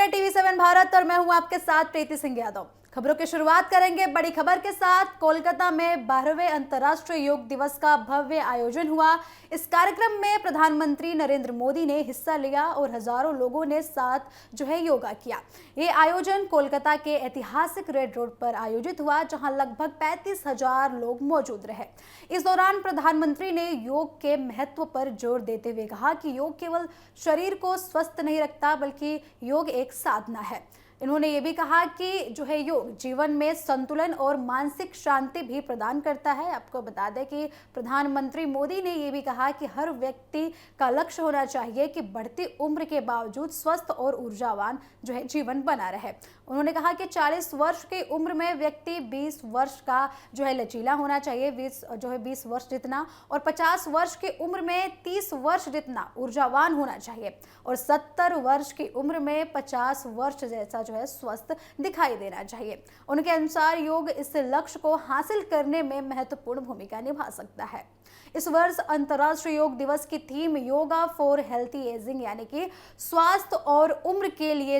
है टीवी7 भारत और मैं हूं आपके साथ प्रीति सिंह यादव। खबरों की शुरुआत करेंगे बड़ी खबर के साथ। कोलकाता में 12वें अंतर्राष्ट्रीय योग दिवस का भव्य आयोजन हुआ। इस कार्यक्रम में प्रधानमंत्री नरेंद्र मोदी ने हिस्सा लिया और हजारों लोगों ने साथ योगा किया। ये आयोजन कोलकाता के ऐतिहासिक रेड रोड पर आयोजित हुआ, जहां लगभग 35,000 लोग मौजूद रहे। इस दौरान प्रधानमंत्री ने योग के महत्व पर जोर देते हुए कहा कि योग केवल शरीर को स्वस्थ नहीं रखता, बल्कि योग एक साधना है। इन्होंने ये भी कहा कि योग जीवन में संतुलन और मानसिक शांति भी प्रदान करता है। आपको बता दें कि प्रधानमंत्री मोदी ने ये भी कहा कि हर व्यक्ति का लक्ष्य होना चाहिए कि बढ़ती उम्र के बावजूद स्वस्थ और ऊर्जावान जीवन बना रहे। उन्होंने कहा कि 40 वर्ष की उम्र में व्यक्ति 20 वर्ष का लचीला होना चाहिए, 20 वर्ष जितना, और 50 वर्ष की उम्र में 30 वर्ष जितना ऊर्जावान होना चाहिए, और 70 वर्ष की उम्र में 50 वर्ष जैसा स्वस्थ दिखाई देना चाहिए। उनके अनुसार योग इस लक्ष्य को हासिल करने में महत्वपूर्ण भूमिका निभा सकता है। इस वर्ष अंतर्राष्ट्रीय योग दिवस की theme yoga for healthy ageing, यानी कि स्वास्थ्य और उम्र के लिए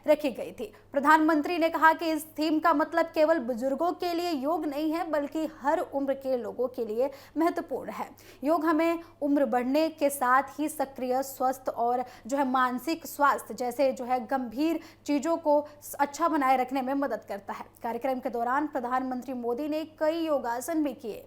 रखी गई थी। प्रधानमंत्री ने कहा कि इस थीम का मतलब केवल बुजुर्गों के लिए योग नहीं है, बल्कि हर उम्र के लोगों के लिए महत्वपूर्ण है। योग हमें उम्र बढ़ने के साथ ही सक्रिय, स्वस्थ और मानसिक स्वास्थ्य जैसे गंभीर चीजों को अच्छा बनाए रखने में मदद करता है। कार्यक्रम के दौरान प्रधानमंत्री मोदी ने कई योगासन भी किए।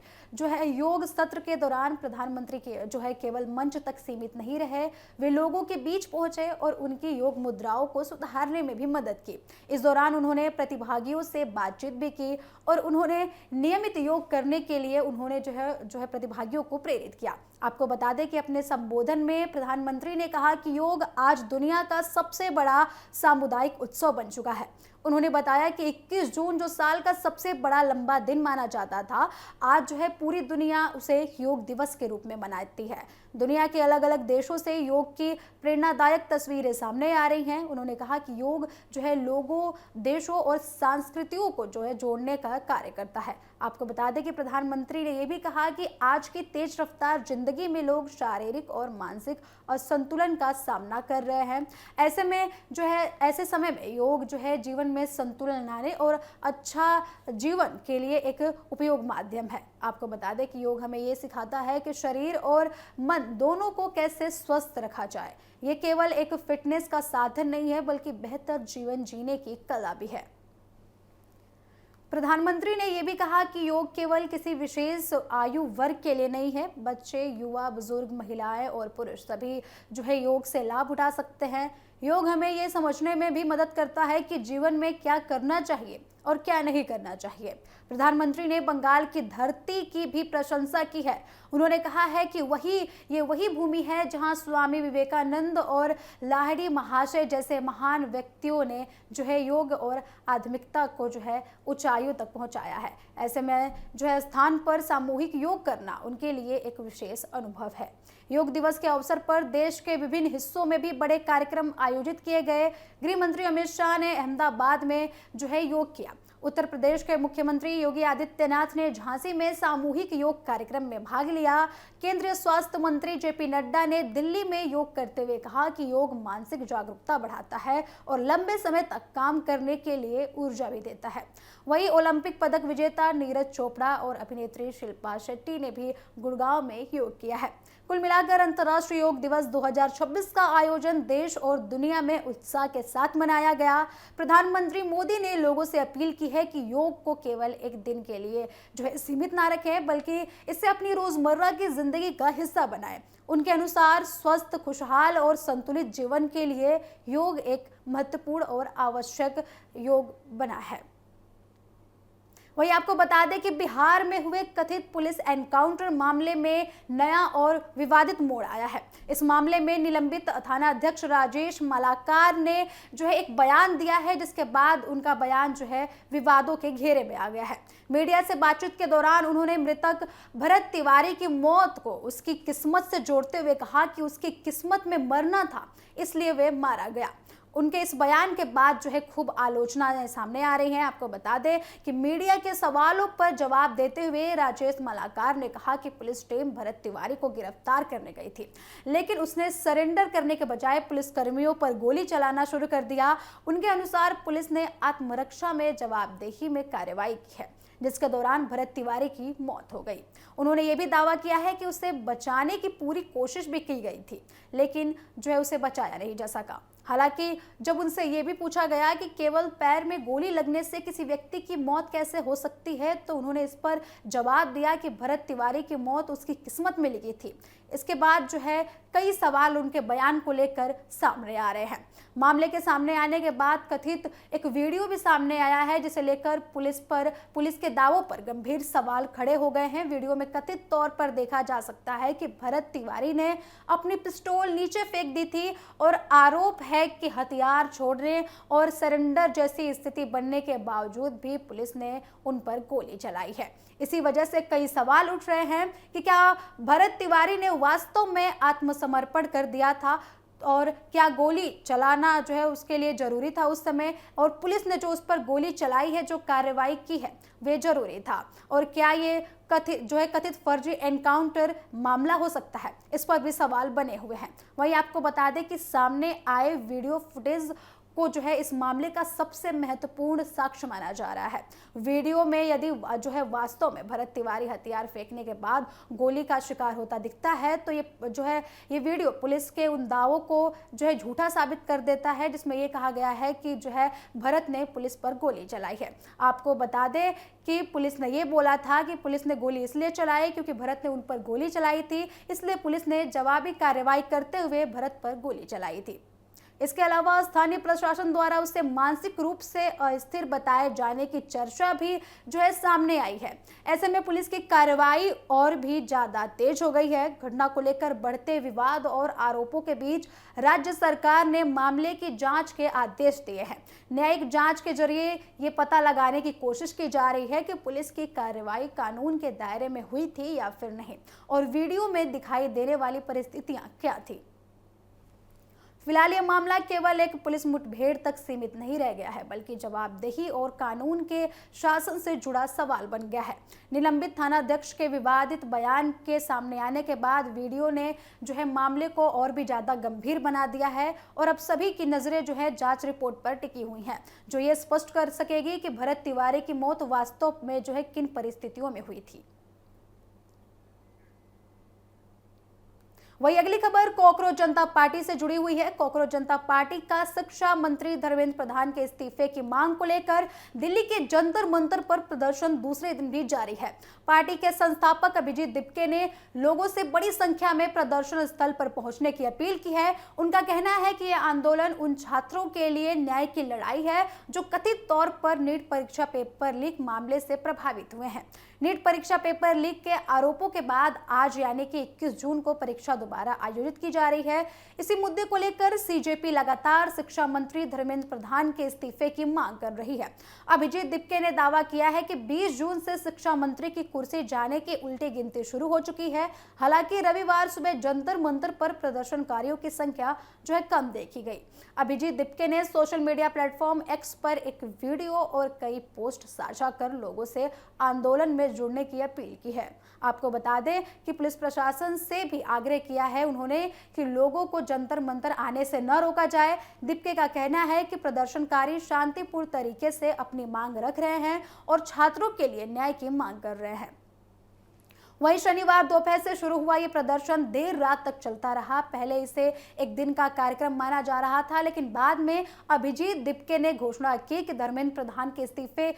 योग सत्र के दौरान प्रधानमंत्री के केवल मंच तक सीमित नहीं रहे, वे लोगों के बीच पहुंचे और उनकी योग मुद्राओं को सुधारने में भी मदद की। इस दौरान उन्होंने प्रतिभागियों से बातचीत भी की और उन्होंने नियमित योग करने के लिए प्रतिभागियों को प्रेरित किया। आपको बता दें कि अपने संबोधन में प्रधानमंत्री ने कहा कि योग आज दुनिया का सबसे बड़ा सामुदायिक उत्सव बन चुका है। उन्होंने बताया कि 21 जून जो साल का सबसे बड़ा लंबा दिन माना जाता था, आज पूरी दुनिया उसे योग दिवस के रूप में मनाती है। दुनिया के अलग अलग देशों से योग की प्रेरणादायक तस्वीरें सामने आ रही हैं। उन्होंने कहा कि योग लोगों, देशों और संस्कृतियों को जोड़ने का कार्य करता है। आपको बता दें कि प्रधानमंत्री ने यह भी कहा कि आज की तेज रफ्तार जिंदगी में लोग शारीरिक और मानसिक असंतुलन का सामना कर रहे हैं। ऐसे में ऐसे समय में योग जीवन में संतुलन लाने और अच्छा जीवन के लिए एक उपयोग माध्यम है। आपको बता दें कि योग हमें ये सिखाता है कि शरीर और मन दोनों को कैसे स्वस्थ रखा जाए। ये केवल एक फिटनेस का साधन नहीं है, बल्कि बेहतर जीवन जीने की कला भी है। प्रधानमंत्री ने यह भी कहा कि योग केवल किसी विशेष आयु वर्ग के लिए नहीं है। बच्चे, युवा, बुजुर्ग, महिलाएं और पुरुष सभी योग से लाभ उठा सकते हैं। योग हमें ये समझने में भी मदद करता है कि जीवन में क्या करना चाहिए और क्या नहीं करना चाहिए। प्रधानमंत्री ने बंगाल की धरती की भी प्रशंसा की है। उन्होंने कहा है कि ये वही भूमि है जहां स्वामी विवेकानंद और लाहिड़ी महाशय जैसे महान व्यक्तियों ने योग और आध्यात्मिकता को ऊंचाइयों तक पहुंचाया है। ऐसे में स्थान पर सामूहिक योग करना उनके लिए एक विशेष अनुभव है। योग दिवस के अवसर पर देश के विभिन्न हिस्सों में भी बड़े कार्यक्रम आयोजित किए गए। गृह मंत्री अमित शाह ने अहमदाबाद में योग किया। उत्तर प्रदेश के मुख्यमंत्री योगी आदित्यनाथ ने झांसी में सामूहिक योग कार्यक्रम में भाग लिया। केंद्रीय स्वास्थ्य मंत्री जेपी नड्डा ने दिल्ली में योग करते हुए कहा कि योग मानसिक जागरूकता बढ़ाता है और लंबे समय तक काम करने के लिए ऊर्जा भी देता है। वहीं ओलंपिक पदक विजेता नीरज चोपड़ा और अभिनेत्री शिल्पा शेट्टी ने भी गुड़गांव में योग किया है। कुल मिलाकर अंतर्राष्ट्रीय योग दिवस 2026 का आयोजन देश और दुनिया में उत्साह के साथ मनाया गया। प्रधानमंत्री मोदी ने लोगों से अपील की है कि योग को केवल एक दिन के लिए सीमित ना रखें, बल्कि इसे अपनी रोजमर्रा की जिंदगी का हिस्सा बनाएं। उनके अनुसार स्वस्थ, खुशहाल और संतुलित जीवन के लिए योग एक महत्वपूर्ण और आवश्यक योग बना है। वहीं आपको बता दें कि बिहार में हुए कथित पुलिस एनकाउंटर मामले में नया और विवादित मोड़ आया है। इस मामले में निलंबित थाना अध्यक्ष राजेश मलाकार ने एक बयान दिया है, जिसके बाद उनका बयान विवादों के घेरे में आ गया है। मीडिया से बातचीत के दौरान उन्होंने मृतक भरत तिवारी की मौत को उसकी किस्मत से जोड़ते हुए कहा कि उसकी किस्मत में मरना था, इसलिए वे मारा गया। उनके इस बयान के बाद जो है खूब आलोचनाएं सामने आ रही हैं। आपको बता दें कि मीडिया के सवालों पर जवाब देते हुए राजेश मालाकार ने कहा कि पुलिस टीम भरत तिवारी को गिरफ्तार करने गई थी, लेकिन उसने सरेंडर करने के बजाय पुलिसकर्मियों पर गोली चलाना शुरू कर दिया। उनके अनुसार पुलिस ने आत्मरक्षा में जवाबदेही में कार्रवाई की है, जिसके दौरान भरत तिवारी की मौत हो गई। उन्होंने ये भी दावा किया है कि उसे बचाने की पूरी कोशिश भी की गई थी, लेकिन जो है उसे बचाया नहीं जा सका। हालांकि जब उनसे ये भी पूछा गया कि केवल पैर में गोली लगने से किसी व्यक्ति की मौत कैसे हो सकती है, तो उन्होंने इस पर जवाब दिया कि भरत तिवारी की मौत उसकी किस्मत में लिखी थी। इसके बाद जो है कई सवाल उनके बयान को लेकर सामने आ रहे हैं। मामले के सामने आने के बाद कथित एक वीडियो भी सामने आया है, जिसे लेकर पुलिस के दावों पर गंभीर सवाल खड़े हो गए हैं। वीडियो में कथित तौर पर देखा जा सकता है कि भरत तिवारी ने अपनी पिस्तौल नीचे फेंक दी थी और आरोप है कि हथियार छोड़ने और सरेंडर जैसी स्थिति बनने के बावजूद भी पुलिस ने उन पर गोली चलाई है। इसी वजह से कई सवाल उठ रहे हैं कि क्या भरत तिवारी ने वास्तव में आत्मसमर्पण कर दिया था, और क्या गोली चलाना जो है उसके लिए जरूरी था उस समय, और पुलिस ने जो उस पर गोली चलाई है, जो कार्रवाई की है, वे जरूरी था, और क्या ये कथित फर्जी एनकाउंटर मामला हो सकता है, इस पर भी सवाल बने हुए हैं। वहीं आपको बता दें कि सामने आए वीडियो फुटेज को जो है इस मामले का सबसे महत्वपूर्ण साक्ष्य माना जा रहा है। वीडियो में यदि जो है वास्तव में भरत तिवारी हथियार फेंकने के बाद गोली का शिकार होता दिखता है, तो ये वीडियो पुलिस के उन दावों को जो है झूठा साबित कर देता है, जिसमें ये कहा गया है कि जो है भरत ने पुलिस पर गोली चलाई है। आपको बता दें कि पुलिस ने ये बोला था कि पुलिस ने गोली इसलिए चलाई क्योंकि भरत ने उन पर गोली चलाई थी, इसलिए पुलिस ने जवाबी कार्रवाई करते हुए भरत पर गोली चलाई थी। इसके अलावा स्थानीय प्रशासन द्वारा उसे मानसिक रूप से अस्थिर बताए जाने की चर्चा भी जो है सामने आई है। ऐसे में पुलिस की कार्रवाई और भी ज्यादा तेज हो गई है। घटना को लेकर बढ़ते विवाद और आरोपों के बीच राज्य सरकार ने मामले की जांच के आदेश दिए हैं। न्यायिक जांच के जरिए ये पता लगाने की कोशिश की जा रही है कि पुलिस की कार्रवाई कानून के दायरे में हुई थी या फिर नहीं, और वीडियो में दिखाई देने वाली परिस्थितियां क्या थी। फिलहाल यह मामला केवल एक पुलिस मुठभेड़ तक सीमित नहीं रह गया है, बल्कि जवाबदेही और कानून के शासन से जुड़ा सवाल बन गया है। निलंबित थानाध्यक्ष के विवादित बयान के सामने आने के बाद वीडियो ने जो है मामले को और भी ज्यादा गंभीर बना दिया है, और अब सभी की नजरें जो है जांच रिपोर्ट पर टिकी हुई हैं, जो ये स्पष्ट कर सकेगी कि भरत तिवारी की मौत वास्तव में जो है किन परिस्थितियों में हुई थी। वही अगली खबर कॉकरोच जनता पार्टी से जुड़ी हुई है। कॉकरोच जनता पार्टी का शिक्षा मंत्री धर्मेंद्र प्रधान के इस्तीफे की मांग को लेकर दिल्ली के जंतर मंतर पर प्रदर्शन दूसरे दिन भी जारी है। पार्टी के संस्थापक अभिजीत दिपके ने लोगों से बड़ी संख्या में प्रदर्शन स्थल पर पहुंचने की अपील की है। उनका कहना है कि यह आंदोलन उन छात्रों के लिए न्याय की लड़ाई है जो कथित तौर पर नीट परीक्षा पेपर लीक मामले से प्रभावित हुए हैं। नीट परीक्षा पेपर लीक के आरोपों के बाद आज यानी कि 21 जून को परीक्षा दोबारा आयोजित की जा रही है। इसी मुद्दे को लेकर सीजेपी लगातार शिक्षा मंत्री धर्मेंद्र प्रधान के इस्तीफे की मांग कर रही है। अभिजीत दिपके ने दावा किया है कि 20 जून से शिक्षा मंत्री की कुर्सी जाने की उल्टी गिनती शुरू हो चुकी है। हालांकि रविवार सुबह जंतर मंतर पर प्रदर्शनकारियों की संख्या जो है कम देखी गई। अभिजीत दिपके ने सोशल मीडिया प्लेटफॉर्म एक्स पर एक वीडियो और कई पोस्ट साझा कर लोगों से आंदोलन में जुड़ने की अपील की है। आपको बता दें कि पुलिस प्रशासन से भी आग्रह किया है उन्होंने कि लोगों को जंतर मंतर आने से न रोका जाए। दिपके का कहना है कि प्रदर्शनकारी शांतिपूर्ण तरीके से अपनी मांग रख रहे हैं और छात्रों के लिए न्याय की मांग कर रहे हैं। वहीं शनिवार दोपहर से शुरू हुआ ये प्रदर्शन देर रात तक चलता रहा। पहले इसे एक दिन का कार्यक्रम माना जा रहा था, लेकिन बाद में अभिजीत दिपके ने घोषणा की कि धर्मेंद्र प्रधान के इस्तीफे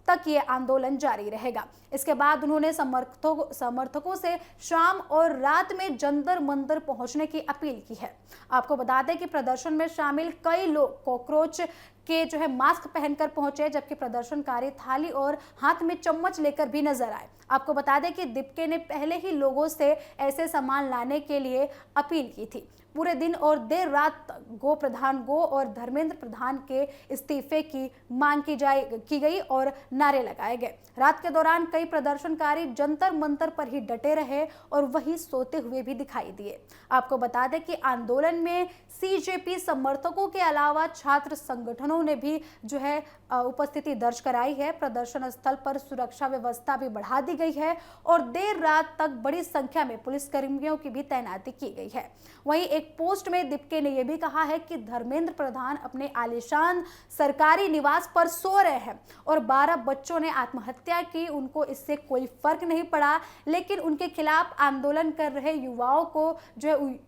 तक ये आंदोलन जारी रहेगा। इसके बाद उन्होंने समर्थकों से शाम और रात में जंतर मंतर पहुंचने की अपील की है। आपको बता दें कि प्रदर्शन में शामिल कई लोग कॉकरोच के जो है मास्क पहनकर पहुंचे, जबकि प्रदर्शनकारी थाली और हाथ में चम्मच लेकर भी नजर आए। आपको बता दें कि दीपके ने पहले ही लोगों से ऐसे सामान लाने के लिए अपील की थी। पूरे दिन और देर रात तक गो और धर्मेंद्र प्रधान के इस्तीफे की मांग की गई और नारे लगाए गए। रात के दौरान कई प्रदर्शनकारी जंतर मंतर पर ही डटे रहे और वहीं सोते हुए भी दिखाई दिए। आपको बता दें कि आंदोलन में सीजेपी समर्थकों के अलावा छात्र संगठनों ने भी जो है उपस्थिति दर्ज कराई है। प्रदर्शन स्थल पर सुरक्षा व्यवस्था भी बढ़ा दी गई है और देर रात तक बड़ी संख्या में पुलिसकर्मियों की भी तैनाती की गई है। वहीं एक पोस्ट में दीपके ने यह भी कहा है कि धर्मेंद्र प्रधान अपने आलीशान सरकारी निवास पर सो रहे हैं और 12 बच्चों ने आत्महत्या की, उनको इससे कोई फर्क नहीं पड़ा, लेकिन उनके खिलाफ आंदोलन कर रहे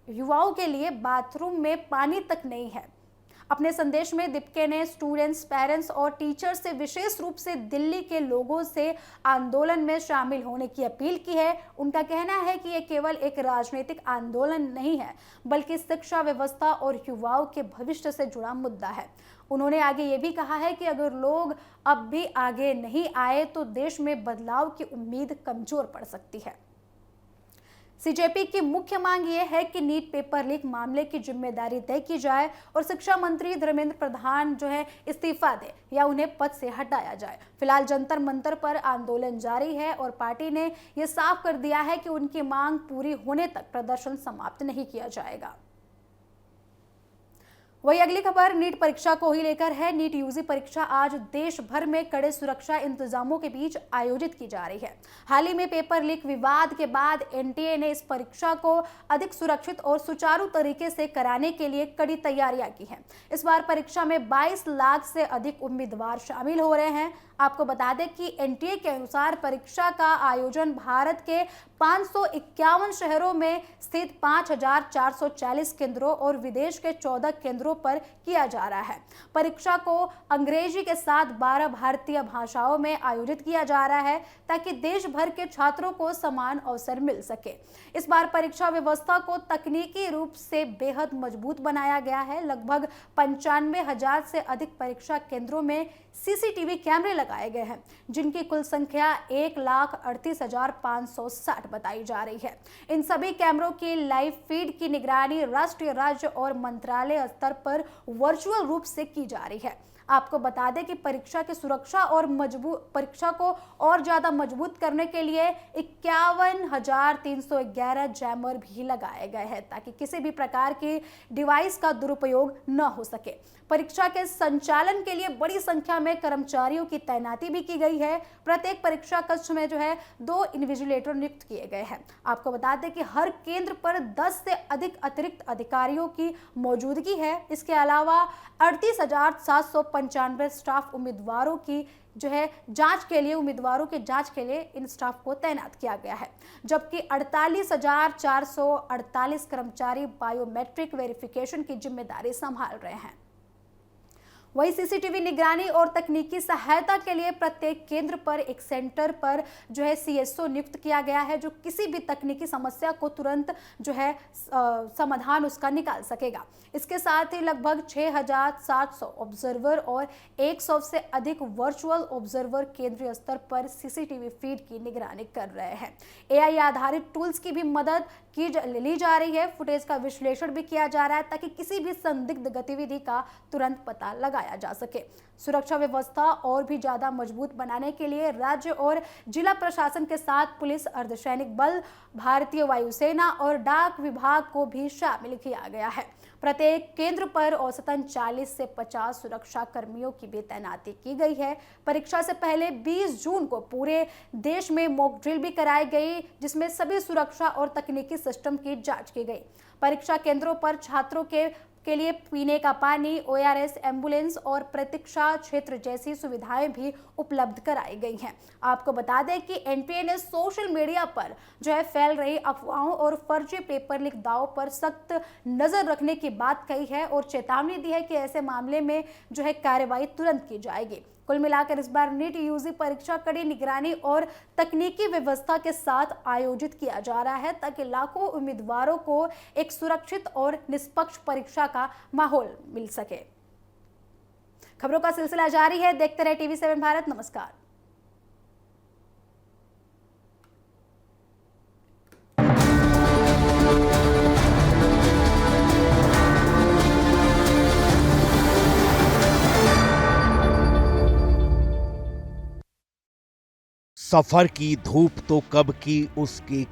युवाओं के लिए बाथरूम में पानी तक नहीं है। अपने संदेश में दीपके ने स्टूडेंट्स, पेरेंट्स और टीचर्स से विशेष रूप से दिल्ली के लोगों से आंदोलन में शामिल होने की अपील की है। उनका कहना है कि यह केवल एक राजनीतिक आंदोलन नहीं है, बल्कि शिक्षा व्यवस्था और युवाओं के भविष्य से जुड़ा मुद्दा है। उन्होंने आगे ये भी कहा है कि अगर लोग अब भी आगे नहीं आए तो देश में बदलाव की उम्मीद कमजोर पड़ सकती है। सीजेपी की मुख्य मांग यह है कि नीट पेपर लीक मामले की जिम्मेदारी तय की जाए और शिक्षा मंत्री धर्मेंद्र प्रधान जो है इस्तीफा दे या उन्हें पद से हटाया जाए। फिलहाल जंतर मंतर पर आंदोलन जारी है और पार्टी ने यह साफ कर दिया है कि उनकी मांग पूरी होने तक प्रदर्शन समाप्त नहीं किया जाएगा। वही अगली खबर नीट परीक्षा को ही लेकर है। नीट यूजी परीक्षा आज देश भर में कड़े सुरक्षा इंतजामों के बीच आयोजित की जा रही है। हाल ही में पेपर लीक विवाद के बाद एनटीए ने इस परीक्षा को अधिक सुरक्षित और सुचारू तरीके से कराने के लिए कड़ी तैयारियां की हैं। इस बार परीक्षा में 22 लाख से अधिक उम्मीदवार शामिल हो रहे हैं। आपको बता दें कि एनटीए के अनुसार परीक्षा का आयोजन भारत के 551 शहरों में स्थित 5440 केंद्रों और विदेश के 14 केंद्रों पर किया जा रहा है। परीक्षा को अंग्रेजी के साथ 12 भारतीय भाषाओं में आयोजित किया जा रहा है ताकि देश भर के छात्रों को समान अवसर मिल सके। इस बार परीक्षा व्यवस्था को तकनीकी रूप से बेहद मजबूत बनाया गया है। लगभग 95,000 से अधिक परीक्षा केंद्रों में सीसीटीवी कैमरे लगाए गए हैं, जिनकी कुल संख्या 1,38,560 बताई जा रही है। इन सभी कैमरों की लाइव फीड की निगरानी राष्ट्रीय, राज्य और मंत्रालय स्तर पर वर्चुअल रूप से की जा रही है। आपको बता दें कि परीक्षा की सुरक्षा और परीक्षा को और ज्यादा मजबूत करने के लिए 51,311 जैमर भी लगाए गए हैं ताकि किसी भी प्रकार की डिवाइस का दुरुपयोग न हो सके। परीक्षा के संचालन के लिए बड़ी संख्या में कर्मचारियों की तैनाती भी की गई है। प्रत्येक परीक्षा कक्ष में जो है 2 इन्विजिलेटर नियुक्त किए गए हैं। आपको बता दें कि हर केंद्र पर 10 से अधिक अतिरिक्त अधिकारियों की मौजूदगी है। इसके अलावा 38,795 स्टाफ उम्मीदवारों की जांच के लिए इन स्टाफ को तैनात किया गया है, जबकि 48,448 कर्मचारी बायोमेट्रिक वेरिफिकेशन की जिम्मेदारी संभाल रहे हैं। वही सीसीटीवी निगरानी और तकनीकी सहायता के लिए प्रत्येक केंद्र पर एक सेंटर पर सीएसओ नियुक्त किया गया है, जो किसी भी तकनीकी समस्या को तुरंत समाधान उसका निकाल सकेगा। इसके साथ ही लगभग 6,700 ऑब्जर्वर और 100 से अधिक वर्चुअल ऑब्जर्वर केंद्रीय स्तर पर सीसीटीवी फीड की निगरानी कर रहे हैं। एआई आधारित टूल्स की भी मदद ली जा रही है। फुटेज का विश्लेषण भी किया जा रहा है ताकि किसी भी संदिग्ध गतिविधि का तुरंत पता लगाया जा सके। सुरक्षा व्यवस्था और भी ज्यादा मजबूत बनाने के लिए राज्य और जिला प्रशासन के साथ पुलिस, अर्धसैनिक बल, भारतीय वायुसेना और डाक विभाग को भी शामिल किया गया है। प्रत्येक केंद्र पर औसतन 40 से 50 सुरक्षा कर्मियों की भी तैनाती की गई है। परीक्षा से पहले 20 जून को पूरे देश में मॉक ड्रिल भी कराई गई, जिसमें सभी सुरक्षा और तकनीकी सिस्टम की जांच की गई। परीक्षा केंद्रों पर छात्रों के लिए पीने का पानी, ओआरएस, एम्बुलेंस और प्रतीक्षा क्षेत्र जैसी सुविधाएं भी उपलब्ध कराई गई हैं। आपको बता दें कि एनटीए ने सोशल मीडिया पर फैल रही अफवाहों और फर्जी पेपर लीक दावों पर सख्त नजर रखने की बात कही है और चेतावनी दी है कि ऐसे मामले में कार्रवाई तुरंत की जाएगी। कुल मिलाकर इस बार नीट यूजी परीक्षा कड़ी निगरानी और तकनीकी व्यवस्था के साथ आयोजित किया जा रहा है ताकि लाखों उम्मीदवारों को एक सुरक्षित और निष्पक्ष परीक्षा का माहौल मिल सके। खबरों का सिलसिला जारी है, देखते रहे TV7 भारत। नमस्कार। सफर की धूप तो कब की उसके